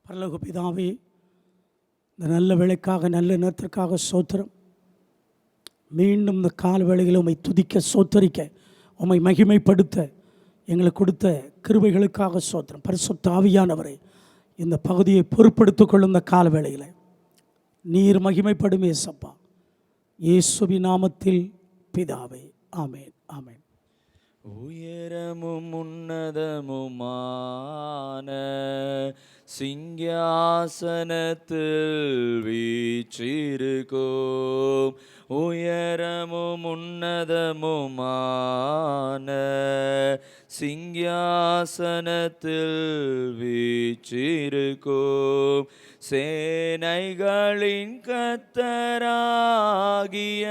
பரலோக பிதாவே, இந்த நல்ல வேளைக்காக நல்ல நேரத்திற்காக ஸ்தோத்திரம். மீண்டும் இந்த கால வேளையில் உம்மை துதிக்க ஸ்தோத்தரிக்க உம்மை மகிமைப்படுத்த எங்களுக்கு கொடுத்த கிருபைகளுக்காக ஸ்தோத்திரம். பரிசுத்த ஆவியானவரை இந்த பகுதியை பொறுப்படுத்திக் கொள்ளும் இந்த கால வேளையில் நீர் மகிமைப்படும் ஏசப்பா. இயேசுவின் நாமத்தில் பிதாவே, ஆமேன் ஆமேன். உயரமும் உன்னதமுமான சிங்காசனத்தில் வீற்றிருக்கும், உயரமும் உன்னதமுமான சிங்காசனத்தில் வீற்றிருக்கும், சேனைகளின் கர்த்தராகிய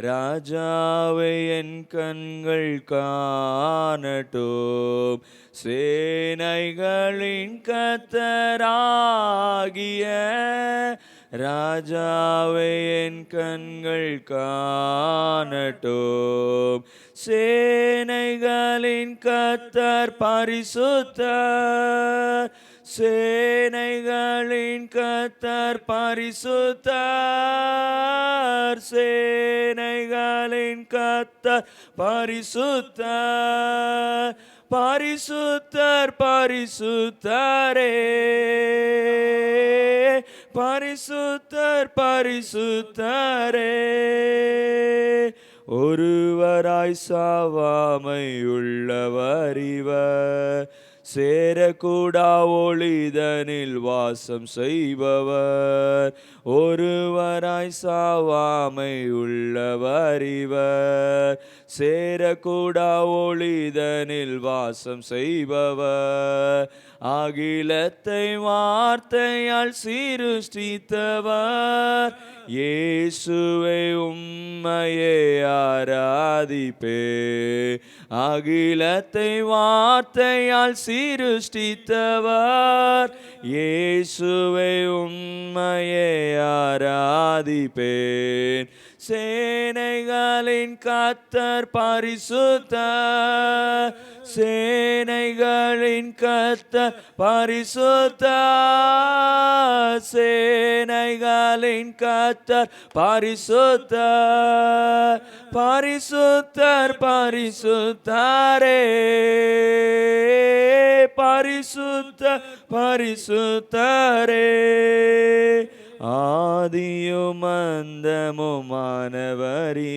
ராஜாவை என் கண்கள் காணட்டும், சேனைகளின் கர்த்தராகிய ராஜாவை என் கண்கள் காணட்டும், சேனைகளின் கர்த்தர் பரிசுத்தர், சேனைகளின் கர்த்தர் பரிசுத்தர், சேனைகளின் கர்த்தர் பரிசுத்தர், பரிசுத்தர் பரிசுத்தரே, பரிசுத்தர் பரிசுத்தரே. ஒருவராய் சாவாமையுள்ளவர் இவர், சேரக்கூடா ஒளிதனில் வாசம் செய்பவர், ஒருவராய் சாவாமை உள்ளவர் இவர், சேரக்கூடா ஒளிதனில் வாசம் செய்பவர், அகிலத்தை வார்த்தையால் சிருஷ்டித்தவர், இயேசுவை உம்மையே ஆராதிப்பே, அகிலத்தை வார்த்தையால் சிருஷ்டித்தவர், இயேசுவை உம்மையே ஆராதிப்பேன், சேனைகளின் கர்த்தர் பரிசுத்தர், சேனைகளின் கர்த்தர் பரிசுத்தர், சேனைகளின் கர்த்தர் பரிசுத்தர், பரிசுத்தர் பரிசுத்தரே, பரிசுத்தர் பரிசுத்தரே. ஆதியும் அந்தமுமானவர்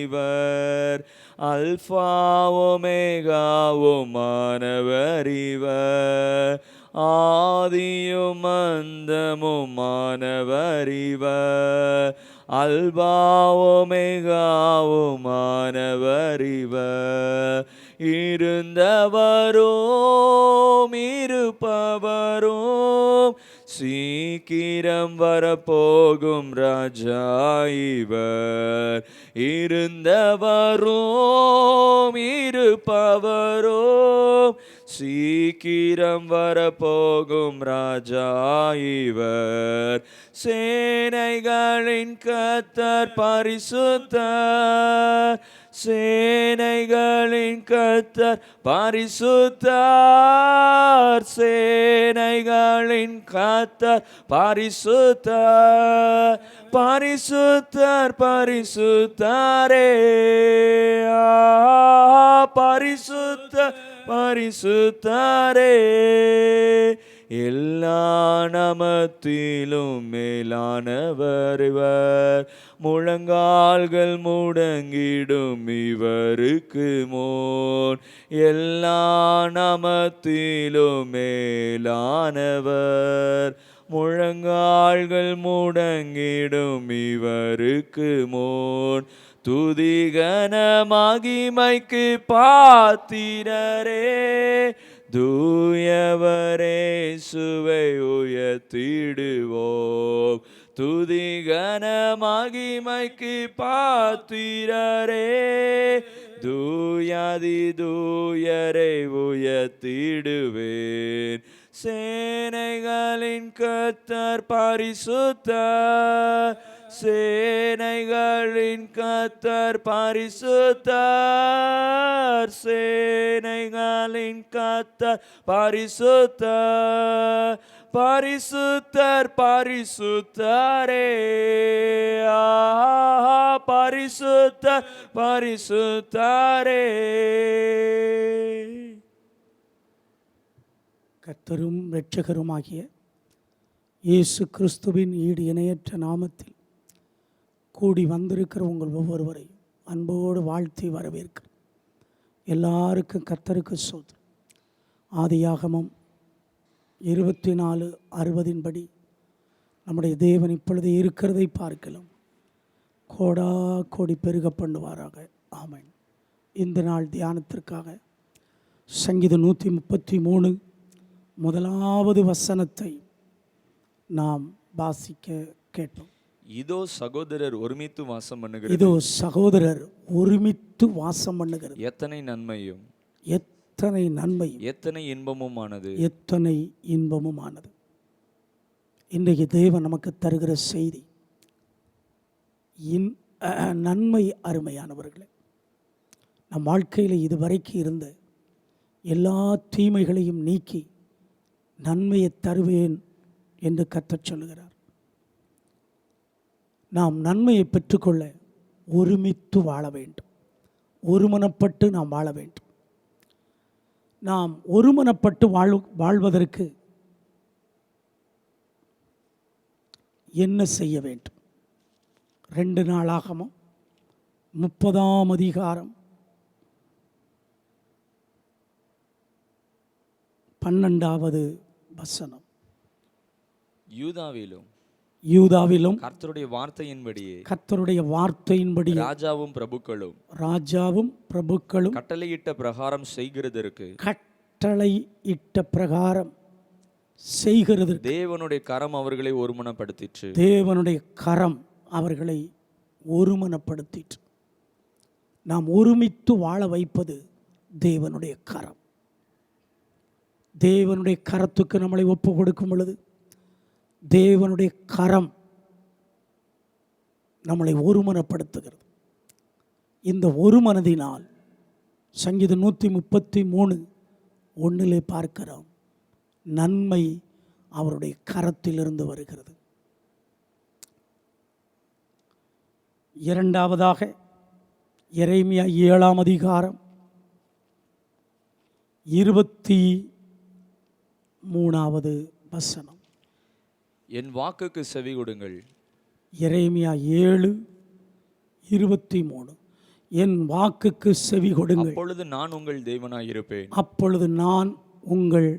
இவர், அல்பாவுமேகாவுமானவர் இவர், ஆதியும் அந்தமுமானவர் இவர், அல்பாவுமேகாவுமானவர் இவர், இருந்தவரும் இருப்பவரும் சீக்கிரம் வரப்போகும் ராஜா இவர், இருந்தவரும் இருப்பவரும் சீக்கிரம் வரப்போகும் ராஜா இவர், சேனைகளின் கர்த்தர் பரிசுத்தர், சேனைகளின் கர்த்தர் பரிசுத்தர், சேனைகளின் கர்த்தர் பரிசுத்தர், பரிசுத்தர் பரிசுத்தரே, பரிசுத்தர் பரிசுத்தரே. எல்லா நாமத்திலும் மேலானவர் இவர், முழங்கால்கள் முடங்கிடும் இவருக்கு முன், எல்லா நாமத்திலும் மேலானவர், முழங்கால்கள் முடங்கிடும் இவருக்கு முன், துதிகன மகிமைக்கு பாத்திரரே, தூயவரே சுவை உயர்த்திடுவோம், துதிகன மகிமைக்கு பாத்திரரே, தூயாதி தூயரை உயர்த்திடுவேன், சேனைகளின் கர்த்தர் பரிசுத்தர், சேனைகளின் கர்த்தர் பரிசுத்தர், சேனைகளின் கர்த்தர் பரிசுத்தர், பரிசுத்தர் பரிசுத்தரே, பரிசுத்தர் பரிசுத்தரே. கர்த்தரும் இரட்சகருமாகிய இயேசு கிறிஸ்துவின் ஈடு இணையற்ற நாமத்தில் கூடி வந்திருக்கிற உங்கள் ஒவ்வொருவரையும் அன்போடு வாழ்த்தி வரவேற்கிறேன். எல்லாருக்கும் கர்த்தருக்கு ஸ்தோத்திரம். ஆதியாகமம் 24:60 படி நம்முடைய தேவன் இப்பொழுது இருக்கிறதை பார்க்கலாம். கோடா கோடி பெருக பண்ணுவாராக. ஆமென். இந்த நாள் தியானத்திற்காக சங்கீதம் 133 முதலாவது வசனத்தை நாம் வாசிக்க கேட்டோம். இதோ சகோதரர் ஒருமித்து வாசம் பண்ணுகிறது, இதோ சகோதரர் ஒருமித்து வாசம் பண்ணுகிறது. எத்தனை நன்மையும் எத்தனை நன்மையும் எத்தனை இன்பமுமானது, எத்தனை இன்பமுமானது. இன்றைக்கு தேவன் நமக்கு தருகிற செய்தி நன்மை. அருமையானவர்களே, நம் வாழ்க்கையில் இதுவரைக்கும் இருந்த எல்லா தீமைகளையும் நீக்கி நன்மையை தருவேன் என்று கர்த்தர் சொல்லுகிறார். நாம் நன்மையை பெற்றுக்கொள்ள ஒருமித்து வாழ வேண்டும். ஒருமனப்பட்டு நாம் வாழ வேண்டும். நாம் ஒருமனப்பட்டு வாழ்வதற்கு என்ன செய்ய வேண்டும்? 2 நாளாகமம் 30ஆம் அதிகாரம் 12வது வசனம். யூதாவிலும் கர்த்தருடைய வார்த்தையின்படியே ராஜாவும் பிரபுக்களும் கட்டளையிட்ட பிரகாரம் செய்கிறது. தேவனுடைய கரம் அவர்களை ஒருமனப்படுத்திற்று. நாம் ஒருமித்து வாழ வைப்பது தேவனுடைய கரம். தேவனுடைய கரத்துக்கு நம்மளை ஒப்பு கொடுக்கும் பொழுது தேவனுடைய கரம் நம்மளை ஒருமனப்படுத்துகிறது. இந்த ஒரு மனதினால் சங்கீதம் 133:1 பார்க்கிறோம், நன்மை அவருடைய கரத்திலிருந்து வருகிறது. இரண்டாவதாக எரேமியா 7ஆம் அதிகாரம் 23வது வசனம். என் வாக்குக்கு செவி கொடுங்கள். எரேமியா 7:23. என் வாக்குக்கு செவி கொடுங்கள், அப்பொழுது நான் உங்கள் தேவனாயிருப்பேன். அப்பொழுது நான் உங்கள்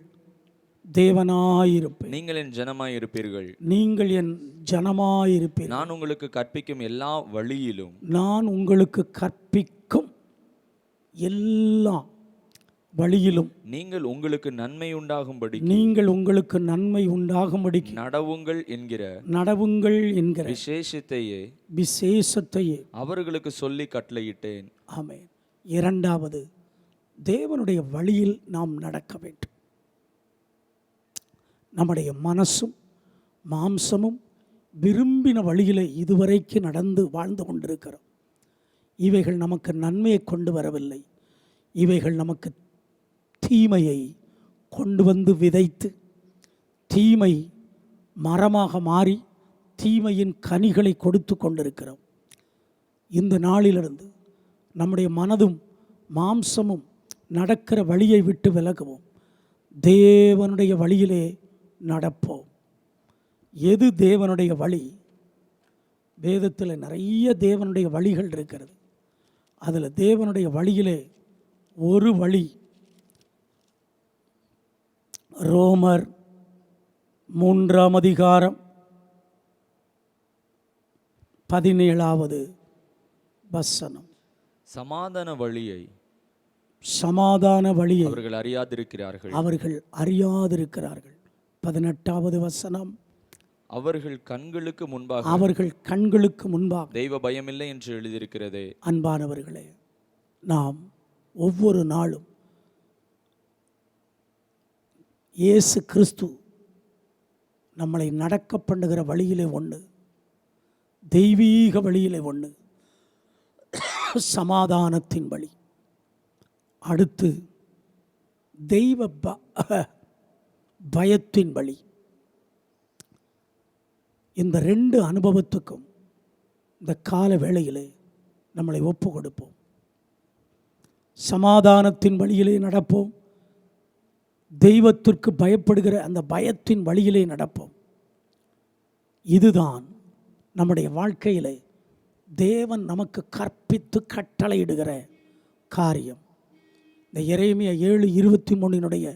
தேவனாயிருப்பேன். நீங்கள் என் ஜனமாயிருப்பீர்கள். நீங்கள் என் ஜனமாயிருப்பீர்கள். நான் உங்களுக்கு கற்பிக்கும் எல்லா வழியிலும், நான் உங்களுக்கு கற்பிக்கும் எல்லா வழியிலும் நீங்கள் உங்களுக்கு நன்மை உண்டாகும்படி நடவுங்கள் என்கிற விசேஷத்தையே அவர்களுக்கு சொல்லி கட்டளையிட்டேன். ஆமென். இரண்டாவது, தேவனுடைய வழியில் நாம் நடக்க வேண்டும். நம்முடைய மனசும் மாம்சமும் விரும்பின வழியில் இதுவரைக்கு நடந்து வாழ்ந்து கொண்டிருக்கிறோம். இவைகள் நமக்கு நன்மையை கொண்டு வரவில்லை. இவைகள் நமக்கு தீமையை கொண்டு வந்து விதைத்து தீமை மரமாக மாறி தீமையின் கனிகளை கொடுத்து கொண்டிருக்கிறோம். இந்த நாளிலிருந்து நம்முடைய மனதும் மாம்சமும் நடக்கிற வழியை விட்டு விலகுவோம். தேவனுடைய வழியிலே நடப்போம். எது தேவனுடைய வழி? வேதத்தில் நிறைய தேவனுடைய வழிகள் இருக்கிறது. அதில் தேவனுடைய வழியிலே ஒரு வழி ரோமர் 3ஆம் அதிகாரம் 17வது வசனம். சமாதான வழியை அவர்கள் அறியாதிருக்கிறார்கள். 18வது வசனம். அவர்கள் கண்களுக்கு முன்பாக தெய்வ பயமில்லை என்று எழுதியிருக்கிறதே. அன்பானவர்களே, நாம் ஒவ்வொரு நாளும் இயேசு கிறிஸ்து நம்மளை நடக்க பண்ணுகிற வழியிலே ஒன்று, தெய்வீக வழியிலே ஒன்று, சமாதானத்தின் வழி. அடுத்து தெய்வ பயத்தின் வழி. இந்த 2 அனுபவத்துக்கும் இந்த கால வேளையிலே நம்மளை ஒப்பு கொடுப்போம். சமாதானத்தின் வழியிலே நடப்போம். தெய்வத்திற்கு பயப்படுகிற அந்த பயத்தின் வழியிலே நடப்போம். இதுதான் நம்முடைய வாழ்க்கையிலே தேவன் நமக்கு கற்பித்து கட்டளையிடுகிற காரியம். இந்த எரேமியா 7:23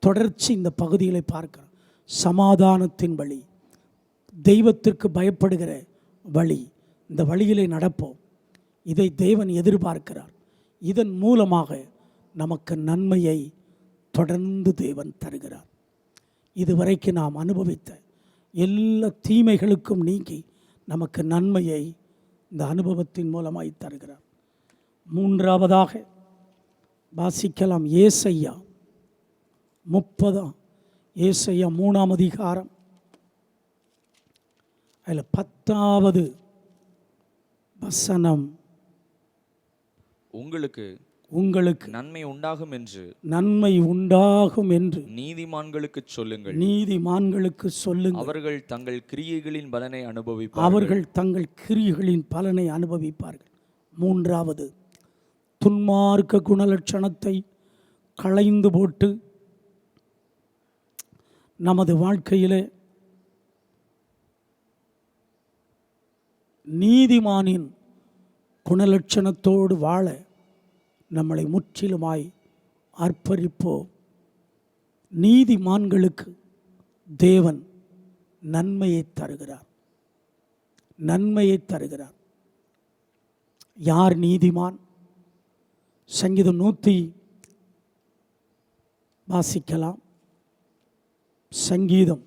தொடர்ச்சி இந்த பகுதிகளை பார்க்கிறோம். சமாதானத்தின் வழி, தெய்வத்திற்கு பயப்படுகிற வழி, இந்த வழியிலே நடப்போம். இதை தேவன் எதிர்பார்க்கிறார். இதன் மூலமாக நமக்கு நன்மையை தொடர்ந்து தேவன் தருகிறார். இதுவரைக்கு நாம் அனுபவித்த எல்லா தீமைகளுக்கும் நீங்கி நமக்கு நன்மையை இந்த அனுபவத்தின் மூலமாய் தருகிறார். 3ஆவதாக வாசிக்கலாம் ஏசாயா 30, ஏசாயா 3ஆம் அதிகாரம், அதில் 10வது வசனம். உங்களுக்கு நன்மை உண்டாகும் என்று நன்மை உண்டாகும் என்று நீதிமான்களுக்கு சொல்லுங்கள். நீதிமான்களுக்கு சொல்லுங்கள். அவர்கள் தங்கள் கிரியைகளின் பலனை அனுபவிப்பார்கள். 3வது துன்மார்க்க குணலட்சணத்தை களைந்து போட்டு நமது வாழ்க்கையிலே நீதிமானின் குணலட்சணத்தோடு வாழ நம்மளை முற்றிலுமாய் அர்ப்பணிப்போம். நீதிமான்களுக்கு தேவன் நன்மையை தருகிறார். நன்மையை தருகிறார். யார் நீதிமான்? சங்கீதம் 100 வாசிக்கலாம். சங்கீதம்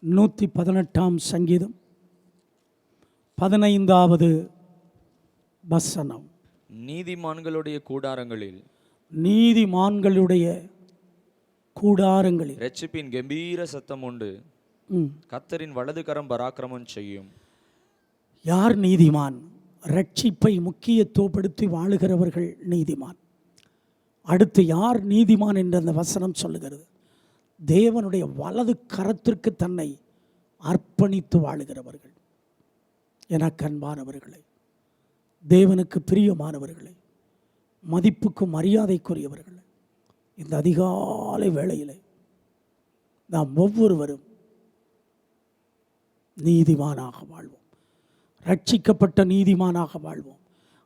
118ஆம் சங்கீதம் 15வது வசனம். நீதிமான்களுடைய கூடாரங்களில் இரட்சிப்பின் கம்பீர சத்தம் உண்டு. கர்த்தரின் வலது கரம் பராக்கிரமம் செய்யும். யார் நீதிமான்? ரட்சிப்பை முக்கியத்துவப்படுத்தி வாழுகிறவர்கள் நீதிமான். அடுத்து யார் நீதிமான் என்ற அந்த வசனம் சொல்லுகிறது? தேவனுடைய வலது கரத்திற்கு தன்னை அர்ப்பணித்து வாழுகிறவர்கள். எனக்கு அன்பானவர்களே, தேவனுக்கு பிரியமானவர்களே, மதிப்புக்கு மரியாதைக்குரியவர்களே, இந்த அதிகாலை வேளையிலே நாம் ஒவ்வொருவரும் நீதிமானாக வாழ்வோம். ரட்சிக்கப்பட்ட நீதிமானாக வாழ்வோம்.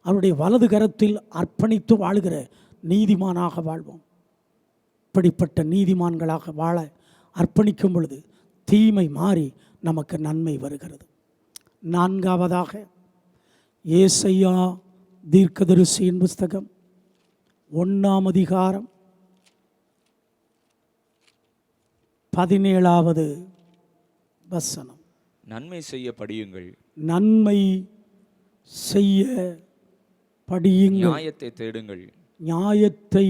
அவருடைய வலது கரத்தில் அர்ப்பணித்து வாழ்கிற நீதிமானாக வாழ்வோம். இப்படிப்பட்ட நீதிமான்களாக வாழ அர்ப்பணிக்கும் பொழுது தீமை மாறி நமக்கு நன்மை வருகிறது. 4ஆவதாக ஏசாயா தீர்க்கதரிசியின் புஸ்தகம் 1ஆம் அதிகாரம் 17வது வசனம். நன்மை செய்ய படியுங்கள். நன்மை செய்ய படியுங்கள். நியாயத்தை தேடுங்கள். நியாயத்தை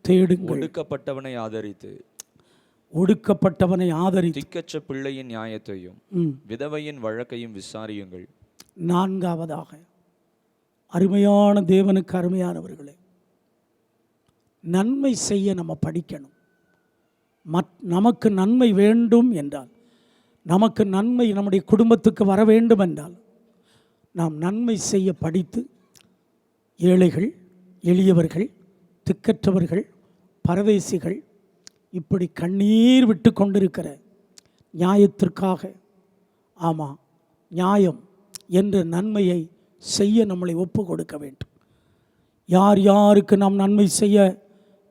தேடுங்கள். ஒடுக்கப்பட்டவனை ஆதரித்து திக்கற்ற பிள்ளையின் நியாயத்தையும் விதவையின் வழக்கையும் விசாரியுங்கள். 4ஆவதாக அருமையான தேவனுக்கு அருமையானவர்களே, நன்மை செய்ய நம்ம படிக்கணும். நமக்கு நன்மை வேண்டும் என்றால், நமக்கு நன்மை நம்முடைய குடும்பத்துக்கு வர வேண்டும் என்றால், நாம் நன்மை செய்ய படித்து ஏழைகள், எளியவர்கள், திக்கற்றவர்கள், பரதேசிகள், இப்படி கண்ணீர் விட்டு கொண்டிருக்கிற நியாயத்திற்காக, ஆமாம், நியாயம் என்ற நன்மையை செய்ய நம்மளை ஒப்பு கொடுக்க வேண்டும். யார் யாருக்கு நாம் நன்மை செய்ய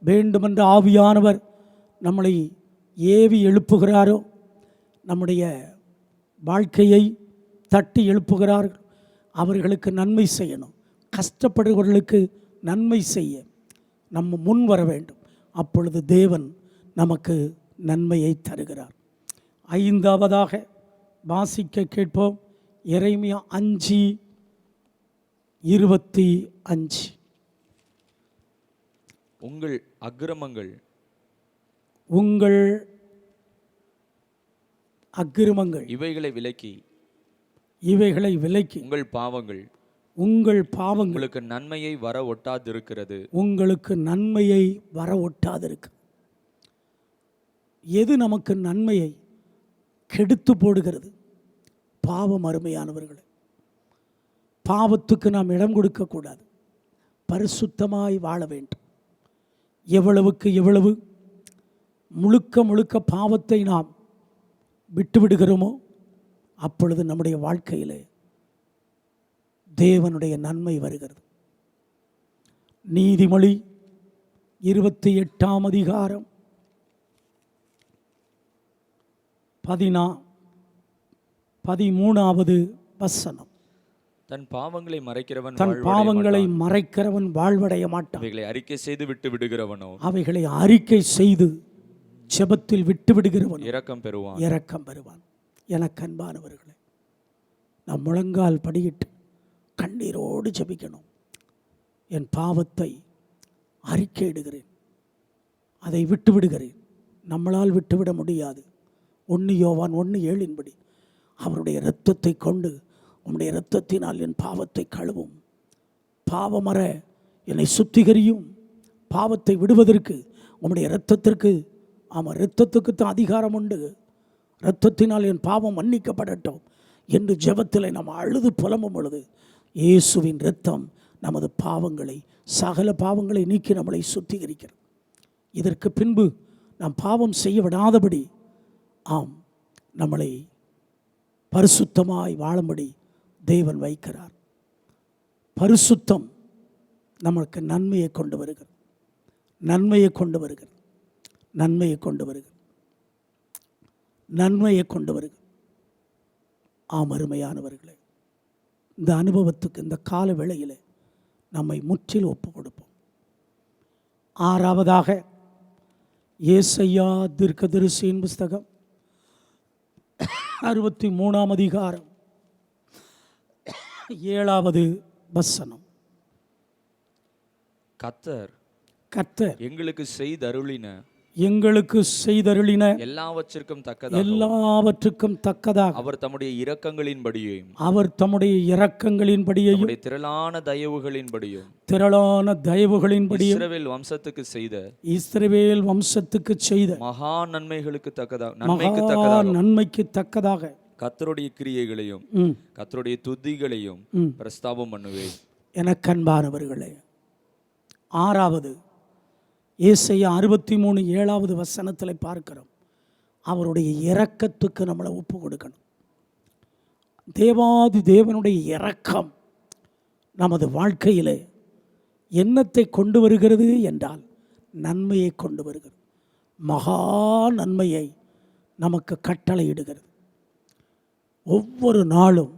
வேண்டுமென்ற ஆவியானவர் நம்மளை ஏவி எழுப்புகிறாரோ, நம்முடைய வாழ்க்கையை தட்டி எழுப்புகிறார்கள், அவர்களுக்கு நன்மை செய்யணும். கஷ்டப்படுகிறவர்களுக்கு நன்மை செய்ய நம்ம முன் வர வேண்டும். அப்பொழுது தேவன் நமக்கு நன்மையை தருகிறார். 5ஆவதாக வாசிக்க கேட்போம். எரேமியா 5:25. உங்கள் அக்கிரமங்கள் இவைகளை விலக்கி உங்கள் பாவங்கள் உங்களுக்கு நன்மையை வர ஒட்டாதிருக்கிறது. எது நமக்கு நன்மையை கெடுத்து போடுகிறது? பாவம். அருமையானவர்களே, பாவத்துக்கு நாம் இடம் கொடுக்கக்கூடாது. பரிசுத்தமாய் வாழ வேண்டும். எவ்வளவுக்கு எவ்வளவு முழுக்க முழுக்க பாவத்தை நாம் விட்டுவிடுகிறோமோ அப்பொழுது நம்முடைய வாழ்க்கையிலே தேவனுடைய நன்மை வருகிறது. நீதிமொழி 28ஆம் அதிகாரம் 13வது வசனம். தன் பாவங்களை மறைக்கிறவன் தன் பாவங்களை மறைக்கிறவன் வாழ்வடைய மாட்டான். அவைகளை அறிக்கை செய்து விட்டு விடுகிறவனோ அவைகளை அறிக்கை செய்து ஜெபத்தில் விட்டு விடுகிறவன் இரக்கம் பெறுவான். இரக்கம் பெறுவான். எனக்கு அன்பானவர்களே, நாம் முழங்கால் படியிட்டு கண்ணீரோடு ஜெபிக்கணும். என் பாவத்தை அறிக்கையிடுகிறேன், அதை விட்டு விடுகிறேன். நம்மளால் விட்டுவிட முடியாது. 1 யோவான் 1:7 அவருடைய இரத்தத்தை கொண்டு உம்முடைய இரத்தத்தினால் என் பாவத்தை கழுவும். பாவமற என்னை சுத்திகரியும். பாவத்தை விடுவதற்கு உம்முடைய இரத்தத்திற்கு, ஆமாம், இரத்தத்துக்கு தான் அதிகாரம் உண்டு. இரத்தத்தினால் என் பாவம் மன்னிக்கப்படட்டும் என்று ஜெபத்தில் நாம் அழுது புலம்பும் பொழுது இயேசுவின் இரத்தம் நமது பாவங்களை, சகல பாவங்களை நீக்கி நம்மளை சுத்திகரிக்கிறது. இதற்கு பின்பு நாம் பாவம் செய்ய விடாதபடி, ஆம், நம்மளை பரிசுத்தமாய் வாழும்படி தேவன் வைக்கிறார். பரிசுத்தம் நமக்கு நன்மையை கொண்டு வருகிறது. நன்மையை கொண்டு வருகிறது. நன்மையை கொண்டு வருகிறது. நன்மையை கொண்டு வருகிறது. ஆம், அருமையானவர்களே, இந்த அனுபவத்துக்கு இந்த கால வேளையிலே நம்மை முற்றிலும் ஒப்பு கொடுப்போம். 6வதாக ஏசாயா தீர்க்கதரிசியின் புஸ்தகம் 63ஆம் அதிகாரம் 7வது வசனம். கர்த்தர் எங்களுக்கு செய்தருளின எல்லாவற்றிற்கும் தக்கதாக அவர் தம்முடைய இரக்கங்களின்படியையும் திரளான தயவுகளின்படியும் இஸ்ரவேல் வம்சத்துக்கு செய்த மகா நன்மைக்கு தக்கதாக கர்த்தருடைய கிரியைகளையும் கர்த்தருடைய துதிகளையும் பிரஸ்தாபம் பண்ணுவேன். எனக்கு அன்பானவர்களே, 6வது ஏசாயா 63:7வது வசனத்தில் பார்க்கிறோம். அவருடைய இரக்கத்துக்கு நம்மளை ஒப்பு கொடுக்கணும். தேவாதி தேவனுடைய இரக்கம் நமது வாழ்க்கையிலே என்னத்தை கொண்டு வருகிறது என்றால் நன்மையை கொண்டு வருகிறது. மகா நன்மையை நமக்கு கட்டளையிடுகிறது. ஒவ்வொரு நாளும்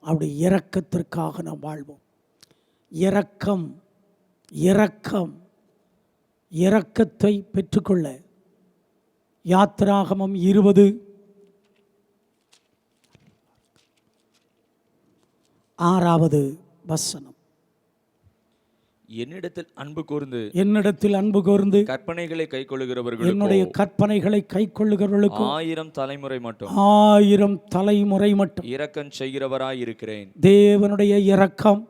அவருடைய இரக்கத்திற்காக நாம் வாழ்வோம். இரக்கம் இரக்கம் இரக்கத்தை பெற்றுக்கொள்ள யாத்திராகமம் 20:6வது வசனம். என்னிடத்தில் அன்பு கூர்ந்து கற்பனைகளை கைக்கொள்ளுகிறவர்களுக்கு, என்னுடைய கற்பனைகளை கைக்கொள்ளுகிறவர்களுக்கு 1000 தலைமுறை மட்டும் இரக்கம் செய்கிறவராய் இருக்கிறேன். தேவனுடைய இரக்கம்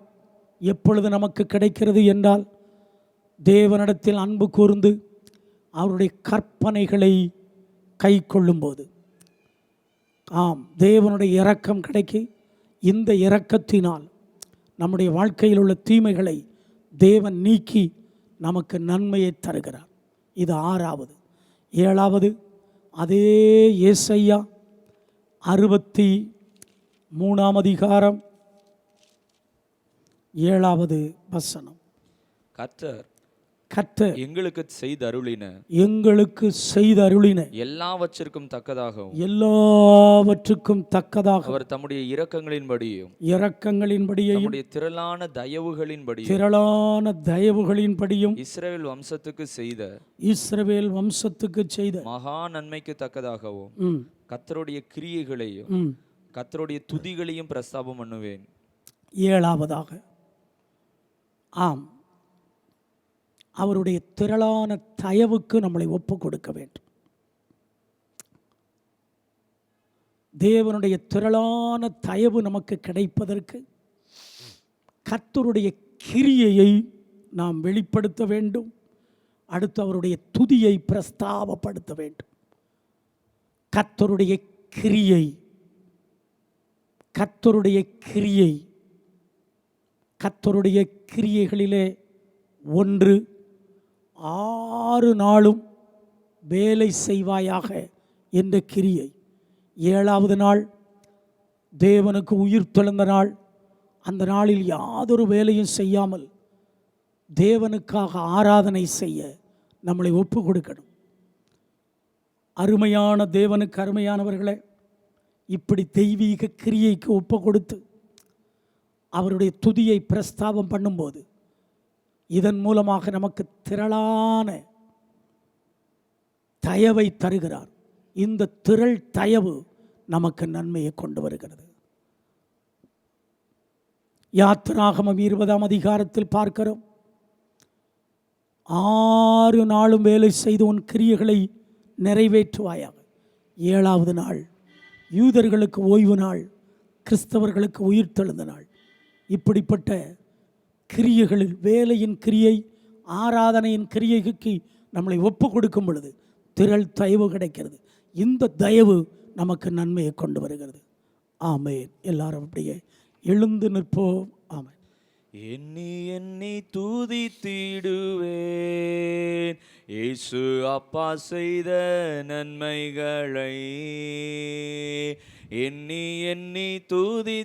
எப்பொழுது நமக்கு கிடைக்கிறது என்றால், தேவனிடத்தில் அன்பு கூர்ந்து அவருடைய கற்பனைகளை கை கொள்ளும்போது. ஆம், தேவனுடைய இரக்கம் கிடைக்கி, இந்த இரக்கத்தினால் நம்முடைய வாழ்க்கையில் உள்ள தீமைகளை தேவன் நீக்கி நமக்கு நன்மையை தருகிறார். இது 6வது. 7வது அதே ஏசாயா 63ஆம் அதிகாரம் 7வது வசனம். கர்த்தர் எங்களுக்கு செய்தருளின எல்லாவற்றிற்கும் தக்கதாக அவர் தம்முடைய இரக்கங்களின்படியும் தம்முடைய திரளான தயவுகளின்படியும் இஸ்ரவேல் வம்சத்துக்கு செய்த மகா நன்மைக்கு தக்கதாகவும் கர்த்தருடைய கிரியைகளையும் கர்த்தருடைய துதிகளையும் பிரஸ்தாபம் பண்ணுவேன். 7வதாக, ஆம், அவருடைய திரளான தயவுக்கு நம்மளை ஒப்பு கொடுக்க வேண்டும். தேவனுடைய திரளான தயவு நமக்கு கிடைப்பதற்கு கர்த்தருடைய கிரியையை நாம் வெளிப்படுத்த வேண்டும். அடுத்து அவருடைய துதியை பிரஸ்தாபப்படுத்த வேண்டும். கர்த்தருடைய கிரியை, கர்த்தருடைய கிரியை, கர்த்தருடைய கிரியைகளிலே ஒன்று, 6 நாளும் வேலை செய்வாயாக என்ற கிரியை. 7வது நாள் தேவனுக்கு உயிர் தெழுந்த நாள். அந்த நாளில் யாதொரு வேலையும் செய்யாமல் தேவனுக்காக ஆராதனை செய்ய நம்மளை ஒப்பு கொடுக்கணும். அருமையான தேவனுக்கு அருமையானவர்களே, இப்படி தெய்வீக கிரியைக்கு ஒப்பு கொடுத்து அவருடைய துதியை பிரஸ்தாபம் பண்ணும்போது இதன் மூலமாக நமக்கு திரளான தயவை தருகிறார். இந்த திரள் தயவு நமக்கு நன்மையை கொண்டு வருகிறது. யாத்திராகமம் 20ஆம் அதிகாரத்தில் பார்க்கிறோம், 6 நாளும் வேலை செய்து உன் கிரியைகளை நிறைவேற்றுவாயாக. 7வது நாள் யூதர்களுக்கு ஓய்வு நாள், கிறிஸ்தவர்களுக்கு உயிர்த்தெழுந்த நாள். இப்படிப்பட்ட கிரியைகளில் வேலையின் கிரியை, ஆராதனையின் கிரியைக்கு நம்மளை ஒப்பு கொடுக்கும் பொழுது திரள் தயவு கிடைக்கிறது. இந்த தயவு நமக்கு நன்மையை கொண்டு வருகிறது. ஆமென். எல்லாரும் அப்படியே எழுந்து நிற்போம். ஆமென். எண்ணி எண்ணி துதித்திடுவேன் இயேசு அப்பா செய்த நன்மைகளை. எண்ணி எண்ணி துதித்திடுவேன்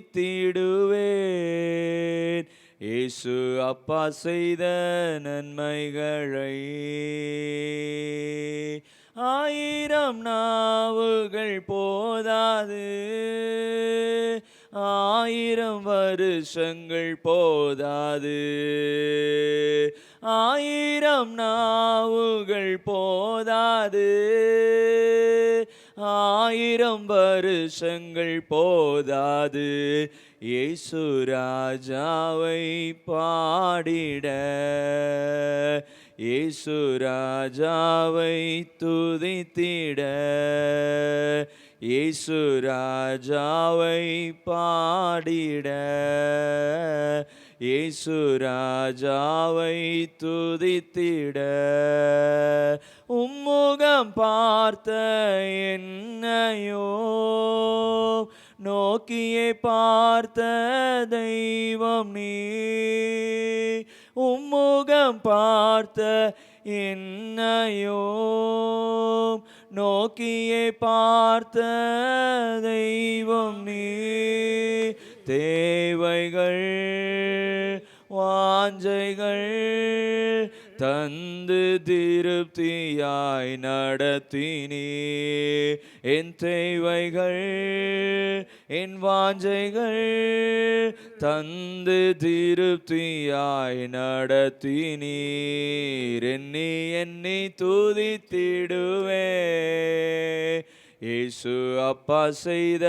இயேசு அப்பா செய்த நன்மைகளை. 1000 நாவுகள் போதாது, 1000 வருஷங்கள் போதாது. 1000 நாவுகள் போதாது, 1000 வருஷங்கள் போதாது. இயேசு ராஜாவை பாடிட, இயேசு ராஜாவை துதித்திட, இயேசு ராஜாவை பாடிட, இயேசு ராஜாவை துதித்திட. உம்முகம் பார்த்த என்னையோ நோக்கியே பார்த்த தெய்வம் நீ. உம்முகம் பார்த்த என்னையோ நோக்கியே பார்த்த தெய்வம் நீ. தேவைகள் வாஞ்சைகள் தந்து திருப்தியாய் நடத்தினீ. என் தேவைகள் என் வாஞ்சைகள் தந்து திருப்தியாய் நடத்தினீர். எண்ணி எண்ணி துதித்திடுவே இயேசு அப்பா செய்த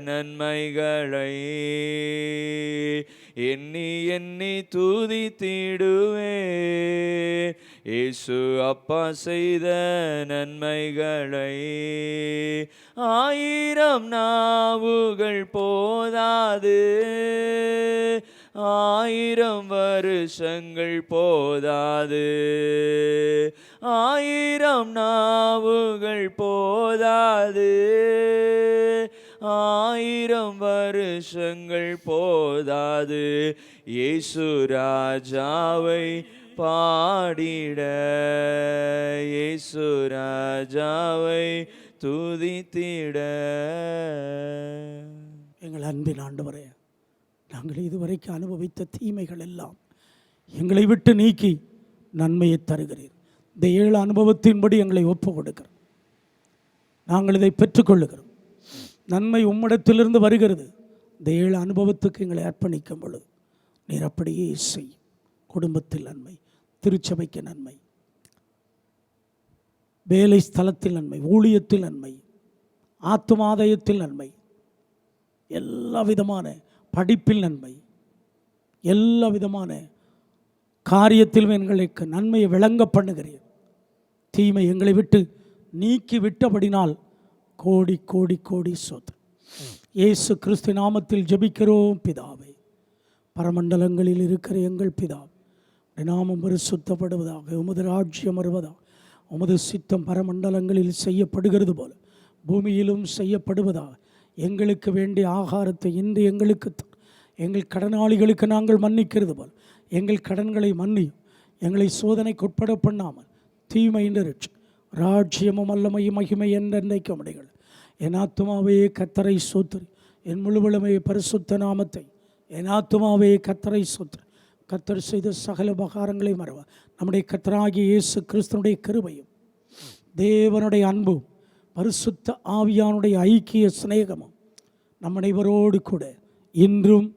நன்மைகளை. எண்ணி எண்ணி துதித்திடுவே இயேசு அப்பா செய்த நன்மைகளை. 1000 நாவுகள் போதாது, 1000 வருஷங்கள் போதாது. 1000 நாவுகள் போதாது, 1000 வருஷங்கள் போதாது. இயேசு ராஜாவை பாடிட, இயேசு ராஜாவை துதித்திட. எங்கள் அன்பின் ஆண்டவரே, நாங்கள் இதுவரைக்கும் அனுபவித்த தீமைகள் எல்லாம் எங்களை விட்டு நீக்கி நன்மையை தருகிறீர். இந்த 7 அனுபவத்தின்படி எங்களை ஒப்பு கொடுக்கிறோம். நாங்கள் இதை பெற்றுக்கொள்ளுகிறோம். நன்மை உம்மிடத்திலிருந்து வருகிறது. இந்த 7 அனுபவத்துக்கு எங்களை அர்ப்பணிக்கும் பொழுது நீர் அப்படியே செய்யும். குடும்பத்தில் நன்மை, திருச்சபைக்கு நன்மை, வேலை ஸ்தலத்தில் நன்மை, ஊழியத்தில் நன்மை, ஆத்துமாதாயத்தில் நன்மை, எல்லா விதமான படிப்பில் நன்மை, எல்லா விதமான காரியத்தில் எங்களுக்கு நன்மையை விளங்க பண்ணுகிறீர். தீமை எங்களை விட்டு நீக்கி விட்டபடினால் கோடி கோடி கோடி சோதனை. இயேசு கிறிஸ்து நாமத்தில் ஜெபிக்கிறோம் பிதாவே. பரமண்டலங்களில் இருக்கிற எங்கள் பிதாவே, நாமம் பரிசுத்தப்படுவதாக, உமது ராஜ்யம் வருவதாக, உமது சித்தம் பரமண்டலங்களில் செய்யப்படுகிறது போல பூமியிலும் செய்யப்படுவதாக. எங்களுக்கு வேண்டிய ஆகாரத்தை இன்று எங்களுக்கு எங்கள் கடனாளிகளுக்கு நாங்கள் மன்னிக்கிறது போல் எங்கள் கடன்களை மன்னியும். எங்களை சோதனைக்கு உட்பட பண்ணாமல் தீமை நிறுச்சு ராஜ்யமும் வல்லமையும் மகிமை என்றென்றைக்க முடிகள். என் ஆத்துமாவே கர்த்தரை ஸ்தோத்திரி, என் முழுவலுமே பரிசுத்த நாமத்தை. என் ஆத்துமாவே கர்த்தரை ஸ்தோத்திரி. கர்த்தர் செய்த சகல உபகாரங்களை மறவா. நம்முடைய கர்த்தராகிய இயேசு கிறிஸ்துனுடைய கிருபையும் தேவனுடைய அன்பும் பரிசுத்த ஆவியானுடைய ஐக்கிய சிநேகமும் நம் அனைவரோடு கூட இன்றும்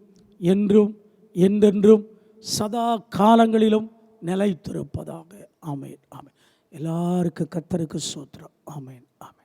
என்றும் என்றென்றும் சதா காலங்களிலும் நிலைத்திருப்பதாக. ஆமேன் ஆமேன். எல்லாருக்கும் கர்த்தருக்கு ஸ்தோத்திரம். ஆமேன் ஆமேன்.